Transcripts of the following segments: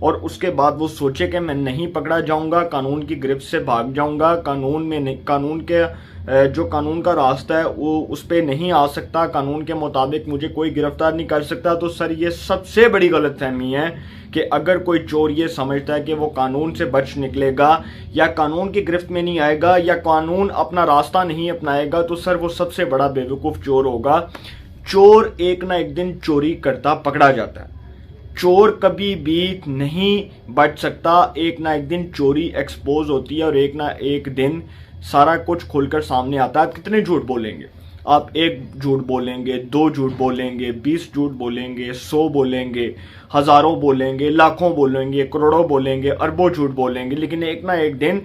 اور اس کے بعد وہ سوچے کہ میں نہیں پکڑا جاؤں گا, قانون کی گرفت سے بھاگ جاؤں گا, قانون کا راستہ ہے وہ اس پہ نہیں آ سکتا, قانون کے مطابق مجھے کوئی گرفتار نہیں کر سکتا. تو سر یہ سب سے بڑی غلط فہمی ہے کہ اگر کوئی چور یہ سمجھتا ہے کہ وہ قانون سے بچ نکلے گا یا قانون کی گرفت میں نہیں آئے گا یا قانون اپنا راستہ نہیں اپنائے گا, تو سر وہ سب سے بڑا بیوقوف چور ہوگا. چور ایک نہ ایک دن چوری کرتا پکڑا جاتا ہے, چور کبھی بھی نہیں بچ سکتا, ایک نہ ایک دن چوری ایکسپوز ہوتی ہے اور ایک نہ ایک دن سارا کچھ کھل کر سامنے آتا ہے. آپ کتنے جھوٹ بولیں گے؟ آپ 1 جھوٹ بولیں گے, 2 جھوٹ بولیں گے, 20 جھوٹ بولیں گے, 100 بولیں گے, ہزاروں بولیں گے, لاکھوں بولیں گے, کروڑوں بولیں گے, اربوں جھوٹ بولیں گے, لیکن ایک نہ ایک دن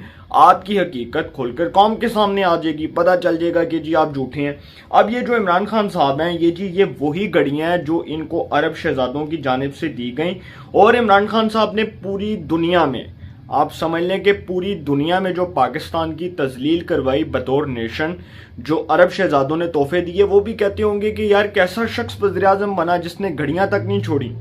آپ کی حقیقت کھل کر قوم کے سامنے آ جائے گی, پتہ چل جائے گا کہ جی آپ جھوٹے ہیں. اب یہ جو عمران خان صاحب ہیں یہ وہی گھڑیاں ہیں جو ان کو عرب شہزادوں کی جانب سے دی گئیں, اور عمران خان صاحب نے پوری دنیا میں, آپ سمجھ لیں کہ پوری دنیا میں جو پاکستان کی تذلیل کروائی بطور نیشن, جو عرب شہزادوں نے تحفے دیے, وہ بھی کہتے ہوں گے کہ یار کیسا شخص وزیر اعظم بنا جس نے گھڑیاں تک نہیں چھوڑی,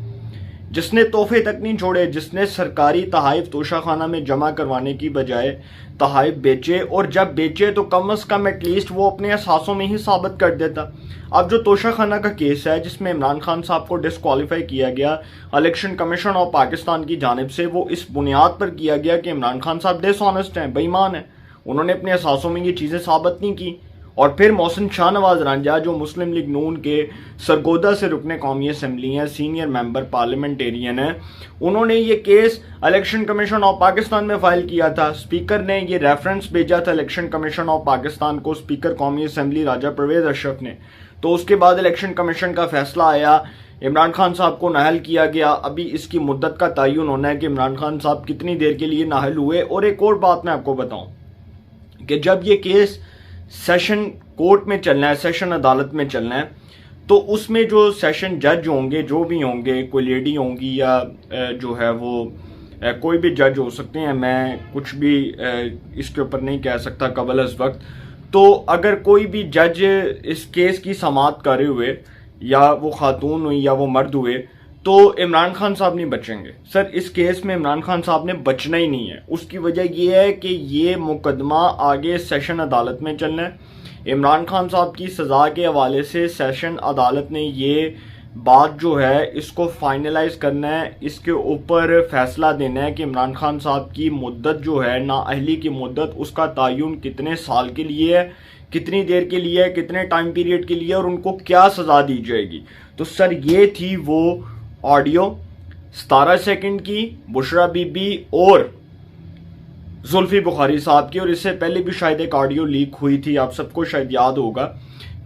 جس نے تحفے تک نہیں چھوڑے, جس نے سرکاری تحائف توشہ خانہ میں جمع کروانے کی بجائے تحائف بیچے, اور جب بیچے تو کم از کم ایٹ لیسٹ وہ اپنے احساسوں میں ہی ثابت کر دیتا. اب جو توشہ خانہ کا کیس ہے جس میں عمران خان صاحب کو ڈسکوالیفائی کیا گیا الیکشن کمیشن آف پاکستان کی جانب سے, وہ اس بنیاد پر کیا گیا کہ عمران خان صاحب ڈس آنسٹ ہیں, بے ایمان ہیں, انہوں نے اپنے احساسوں میں یہ چیزیں ثابت نہیں کی. اور پھر محسن شاہ نواز رانجھا جو مسلم لیگ نون کے سرگودا سے رکن قومی اسمبلی ہیں, سینئر ممبر پارلیمنٹیرین ہیں, انہوں نے یہ case election commission of Pakistan میں فائل کیا تھا. اسپیکر نے یہ ریفرنس بھیجا تھا الیکشن کمیشن آف پاکستان کو, اسپیکر قومی اسمبلی راجہ پرویز اشرف نے. تو اس کے بعد الیکشن کمیشن کا فیصلہ آیا, عمران خان صاحب کو نااہل کیا گیا. ابھی اس کی مدت کا تعین ہونا ہے کہ عمران خان صاحب کتنی دیر کے لیے نااہل ہوئے. اور ایک اور بات میں آپ کو بتاؤں کہ جب یہ کیس سیشن کورٹ میں چلنا ہے, سیشن عدالت میں چلنا ہے, تو اس میں جو سیشن جج ہوں گے, جو بھی ہوں گے, کوئی لیڈی ہوں گی یا جو ہے وہ کوئی بھی جج ہو سکتے ہیں, میں کچھ بھی اس کے اوپر نہیں کہہ سکتا قبل از وقت. تو اگر کوئی بھی جج اس کیس کی سماعت کرے ہوئے, یا وہ خاتون ہوئی یا وہ مرد ہوئے, تو عمران خان صاحب نہیں بچیں گے. سر اس کیس میں عمران خان صاحب نے بچنا ہی نہیں ہے. اس کی وجہ یہ ہے کہ یہ مقدمہ آگے سیشن عدالت میں چلنا ہے. عمران خان صاحب کی سزا کے حوالے سے سیشن عدالت نے یہ بات جو ہے اس کو فائنلائز کرنا ہے, اس کے اوپر فیصلہ دینا ہے کہ عمران خان صاحب کی مدت جو ہے, نااہلی کی مدت, اس کا تعین کتنے سال کے لیے ہے, کتنی دیر کے لیے ہے, کتنے ٹائم پیریڈ کے لیے, اور ان کو کیا سزا دی جائے گی. تو سر یہ تھی وہ آڈیو 17 سیکنڈ کی بشرا بی بی اور زلفی بخاری صاحب کی, اور اس سے پہلے بھی شاید ایک آڈیو لیک ہوئی تھی, آپ سب کو شاید یاد ہوگا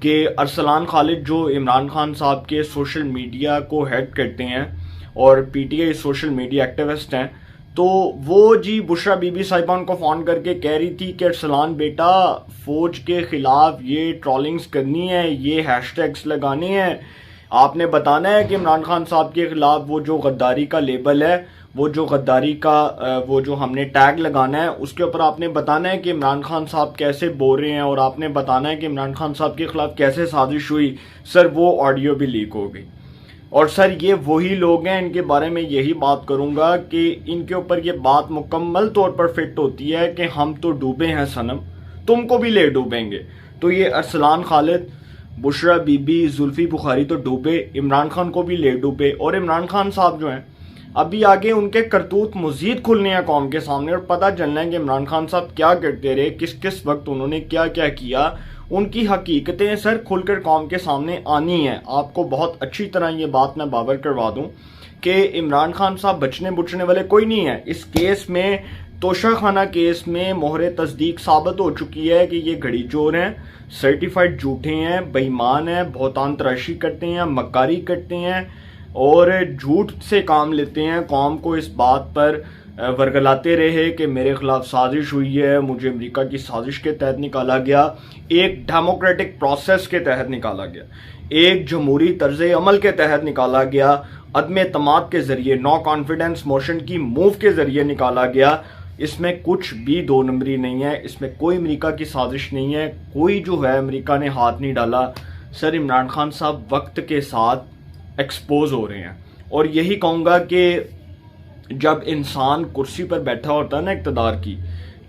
کہ ارسلان خالد جو عمران خان صاحب کے سوشل میڈیا کو ہیڈ کرتے ہیں اور P T I social media activist ہیں, تو وہ جی بشرا بی بی صاحبہ ان کو فون کر کے کہہ رہی تھی کہ ارسلان بیٹا فوج کے خلاف یہ ٹرولنگز کرنی ہے, یہ ہیش ٹیگز لگانے ہیں, آپ نے بتانا ہے کہ عمران خان صاحب کے خلاف وہ جو غداری کا لیبل ہے, وہ جو غداری کا وہ جو ہم نے ٹیگ لگانا ہے, اس کے اوپر آپ نے بتانا ہے کہ عمران خان صاحب کیسے بول رہے ہیں, اور آپ نے بتانا ہے کہ عمران خان صاحب کے خلاف کیسے سازش ہوئی. سر وہ آڈیو بھی لیک ہو گئی. اور سر یہ وہی لوگ ہیں, ان کے بارے میں یہی بات کروں گا کہ ان کے اوپر یہ بات مکمل طور پر فٹ ہوتی ہے کہ ہم تو ڈوبے ہیں صنم, تم کو بھی لے ڈوبیں گے. تو یہ ارسلان خالد, بشرا بی بی, زلفی بخاری تو ڈوبے, عمران خان کو بھی لے ڈوبے. اور عمران خان صاحب جو ہیں ابھی آگے ان کے کرتوت مزید کھلنے ہیں قوم کے سامنے, اور پتہ چلنا ہے کہ عمران خان صاحب کیا کرتے رہے, کس کس وقت انہوں نے کیا کیا کیا. ان کی حقیقتیں سر کھل کر قوم کے سامنے آنی ہیں. آپ کو بہت اچھی طرح یہ بات میں باور کروا دوں کہ عمران خان صاحب بچنے والے کوئی نہیں ہے. اس کیس میں, توشہ خانہ کیس میں مہر تصدیق ثابت ہو چکی ہے کہ یہ گھڑی چور ہیں, سرٹیفائڈ جھوٹے ہیں, بے ایمان ہیں, بہتان تراشی کرتے ہیں, مکاری کرتے ہیں اور جھوٹ سے کام لیتے ہیں. قوم کو اس بات پر ورگلاتے رہے کہ میرے خلاف سازش ہوئی ہے, مجھے امریکہ کی سازش کے تحت نکالا گیا, ایک ڈیموکریٹک پروسیس کے تحت نکالا گیا, ایک جمہوری طرز عمل کے تحت نکالا گیا, عدم اعتماد کے ذریعے, نو کانفیڈنس موشن کی موو کے ذریعے نکالا گیا. اس میں کچھ بھی دو نمبری نہیں ہے, اس میں کوئی امریکہ کی سازش نہیں ہے, کوئی جو ہے امریکہ نے ہاتھ نہیں ڈالا. سر عمران خان صاحب وقت کے ساتھ ایکسپوز ہو رہے ہیں, اور یہی کہوں گا کہ جب انسان کرسی پر بیٹھا ہوتا ہے نا اقتدار کی،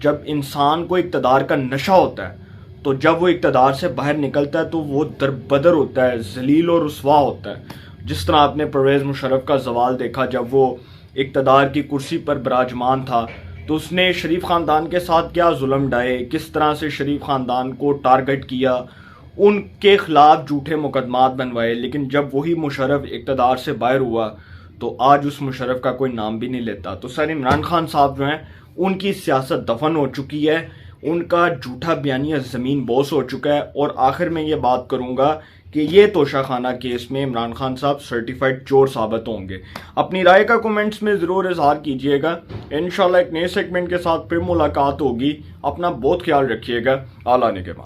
جب انسان کو اقتدار کا نشہ ہوتا ہے، تو جب وہ اقتدار سے باہر نکلتا ہے تو وہ دربدر ہوتا ہے، ذلیل اور رسوا ہوتا ہے۔ جس طرح آپ نے پرویز مشرف کا زوال دیکھا، جب وہ اقتدار کی کرسی پر براجمان تھا تو اس نے شریف خاندان کے ساتھ کیا ظلم ڈھائے، کس طرح سے شریف خاندان کو ٹارگٹ کیا، ان کے خلاف جھوٹے مقدمات بنوائے۔ لیکن جب وہی مشرف اقتدار سے باہر ہوا تو آج اس مشرف کا کوئی نام بھی نہیں لیتا۔ تو سر عمران خان صاحب جو ہیں ان کی سیاست دفن ہو چکی ہے، ان کا جھوٹا بیانیہ زمین بوس ہو چکا ہے۔ اور آخر میں یہ بات کروں گا کہ یہ توشہ خانہ کیس میں عمران خان صاحب سرٹیفائڈ چور ثابت ہوں گے۔ اپنی رائے کا کومنٹس میں ضرور اظہار کیجئے گا۔ انشاءاللہ ایک نئے سیگمنٹ کے ساتھ پھر ملاقات ہوگی۔ اپنا بہت خیال رکھیے گا۔ آل آنے کے بعد